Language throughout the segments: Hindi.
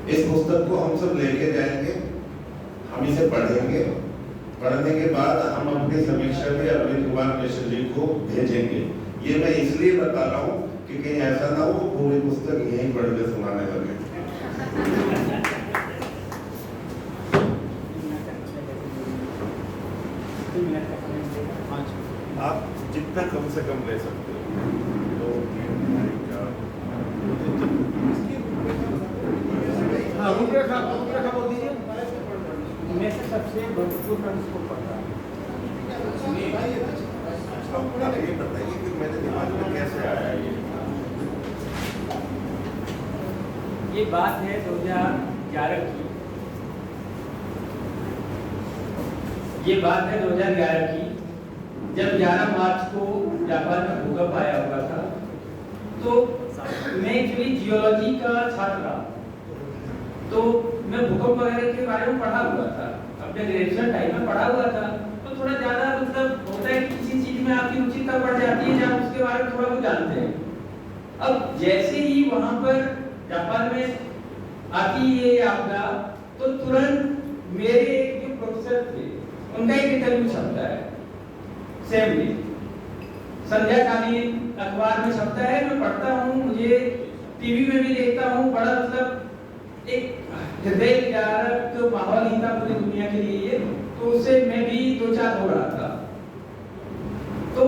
इस पुस्तक को हम सब लेके जाएंगे, हम इसे पढ़ेंगे, पढ़ने के बाद हम अपनी समीक्षा भी अरविंद कुमार मिश्र जी को भेजेंगे। ये मैं इसलिए बता रहा हूँ कि कहीं ऐसा ना हो पूरी पुस्तक यहीं पढ़ के सुनाने लगे। आप जितना कम से कम ले सकते हो, तो मैं से सबसे महत्वपूर्ण इसको पढ़ा। ये बताइए कि मेरे दिमाग में कैसे आया ये बात है 2011 की। ये बात है 2011 की, जब 11 मार्च को जापान में भूकंप आया हुआ था। तो मैं एक्चुअली जियोलॉजी का छात्र था, तो मैं भूकंप वगैरह के बारे में पढ़ा हुआ था, अपने ग्रेजुएशन टाइम में पढ़ा हुआ था। तो थोड़ा ज्यादा मतलब होता है कि किसी चीज में आपकी रुचि तब बढ़ जाती है जब उसके बारे में थोड़ा बहुत जानते हैं। अब जैसे ही वहां पर जापान में आती है आपदा, तो तुरंत मेरे जो प्रोफेसर थे उनका एक इंटरव्यू छपता है, सेम डे संध्या कालीन अखबार में छपता है। मैं पढ़ता हूँ, मुझे टीवी में भी देखता हूँ, बड़ा मतलब एक हृदय विदारक माहौल ही था पूरी दुनिया के लिए। तो उससे मैं भी दो चार हो रहा था। तो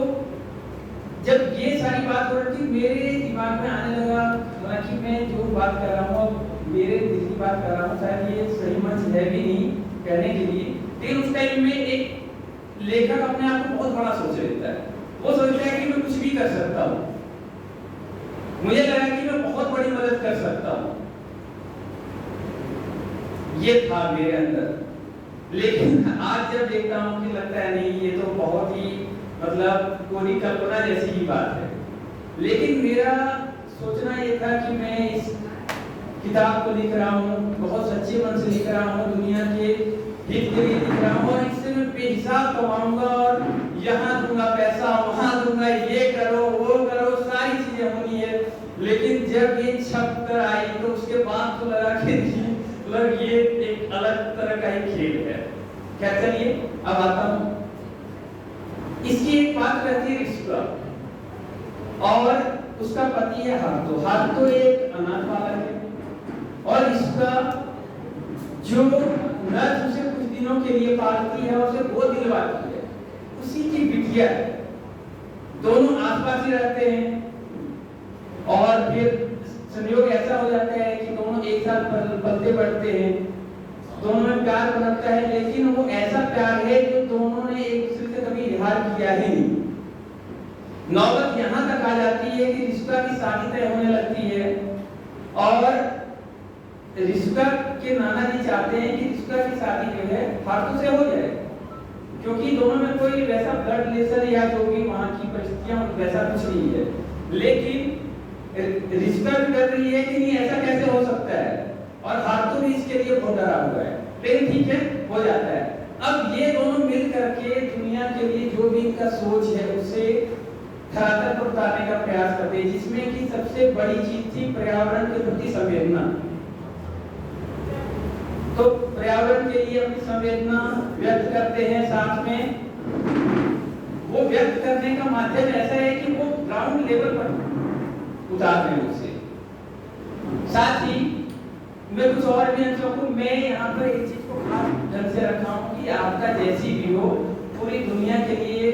जब ये सारी बात हो रही थी, मेरे दिमाग में आने लगा, हालांकि मैं जो बात कर रहा हूँ, मेरे दिल की बात कर रहा हूँ, शायद ये सही मंच है भी नहीं कहने के लिए, लेकिन उस टाइम में एक लेखक अपने आप को बहुत बड़ा सोच लेता है। वो सोचता है कि मैं कुछ भी कर सकता हूँ। मुझे लगा कि मैं बहुत बड़ी मदद कर सकता हूँ, ये था मेरे अंदर। लेकिन आज जब देखता हूँ कि लगता है नहीं, ये तो बहुत ही मतलब पूरी कल्पना जैसी ही बात है। लेकिन मेरा सोचना ये था कि मैं इस किताब को लिख रहा हूँ, बहुत सच्चे मन से लिख रहा हूँ, दुनिया के हित के लिए लिख रहा हूँ, और इससे मैं बेहिसाब कमाऊंगा और यहाँ दूंगा पैसा, वहां दूंगा, ये करो वो करो, सारी चीजें होनी है। लेकिन जब ये छप कर आई तो उसके बाद तो लगा कि मतलब ये एक अलग तरह का ही खेल है। क्या चलिए अब आता हूँ। इसकी एक बात रहती है ऋषिका, और उसका पति है हार्तो। हार्तो एक अनाथ बालक है, और इसका जो नर्स उसे कुछ दिनों के लिए पालती है, उसे गोद दिलवाती है, उसी की बिटिया है। दोनों आसपास ही रहते हैं, और फिर संयोग ऐसा हो जाता है कि दोनों एक साथ पलते बढ़ते हैं, दोनों में प्यार बनता है। लेकिन वो ऐसा प्यार है जो दोनों ने एक दूसरे से कभी इजहार किया ही नहीं। नौबत यहाँ तक आ जाती है कि रिश्ता की शादी तय होने लगती है, और रिश्ता के नाना जी चाहते हैं कि रिश्ता की शादी जो है हार्तो से हो जाए, क्योंकि दोनों में कोई वैसा ब्लड रिलेशन या जो भी वहाँ की परिस्थितियां वैसा कुछ नहीं है। लेकिन रिश्ता भी डर रही है कि नहीं ऐसा कैसे हो सकता है, और हार्तो भी इसके लिए बहुत डरा हुआ है। लेकिन ठीक है, हो जाता है। अब ये दोनों मिल करके दुनिया के लिए जो भी इनका सोच है उसे धरातल पर उतारने का प्रयास करते हैं, जिसमें कि सबसे बड़ी चीज थी पर्यावरण के प्रति संवेदना। तो पर्यावरण के लिए अपनी संवेदना व्यक्त करते हैं, साथ में वो व्यक्त करने का माध्यम ऐसा है कि वो ग्राउंड लेवल पर उतारते हैं उसे। साथ ही मैं कुछ और भी अंशों को, मैं यहाँ पर एक चीज को खास ढंग से रखा हूँ कि आपका जैसी भी हो, पूरी दुनिया के लिए,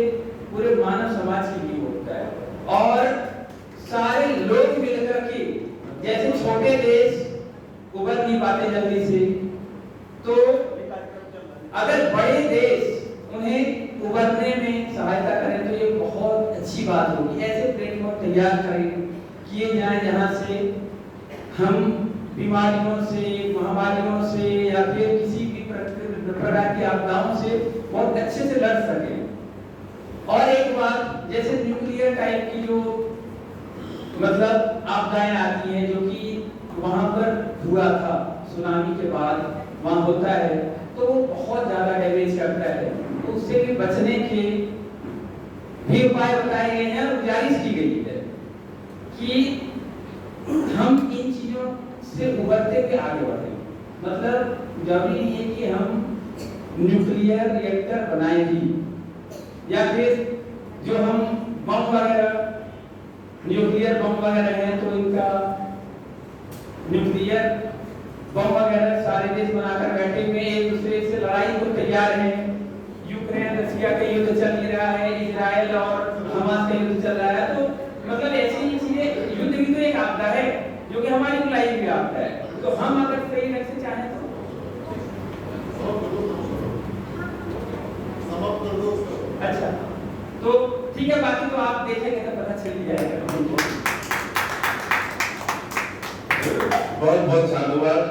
पूरे मानव समाज के लिए होता है, और सारे लोग मिलकर के, जैसे छोटे देश उभर नहीं पाते जल्दी से, तो अगर बड़े देश उन्हें उभरने में सहायता करें तो ये बहुत अच्छी बात होगी। ऐसे प्लेटफॉर्म तैयार करें किए जाएं जहां से हम बीमारियों से, महामारियों से, या फिर किसी भी प्रकार की आपदाओं से बहुत अच्छे से लड़ सकें। और एक बात, जैसे न्यूक्लियर टाइप की जो मतलब आपदाएं आती हैं, जो कि वहां पर हुआ था सुनामी के बाद वहां होता है, तो वो बहुत ज्यादा डैमेज करता है। तो उससे भी बचने के भी उपाय बताए गए हैं, और गुजारिश की गई है कि हम इन चीजों से उबरते हुए आगे बढ़ें। मतलब जरूरी नहीं है कि हम न्यूक्लियर रिएक्टर बनाए ही, या फिर जो हम बम वगैरह न्यूक्लियर बम वगैरह हैं तो इनका न्यूक्लियर बम वगैरह सारे देश बनाकर बैठे हुए एक दूसरे से लड़ाई को तैयार हैं। यूक्रेन रशिया का युद्ध चल ही रहा है, इजराइल और हमास का युद्ध चल रहा है, तो मतलब ऐसी ही चीजें, युद्ध भी तो एक आपदा है जो कि हमारी लाइफ में आपदा है। तो हम अगर सही ढंग से चाहें तो अच्छा, तो ठीक है, बाकी तो आप देखेंगे तो पता चल ही जाएगा। बहुत बहुत साधुवाद।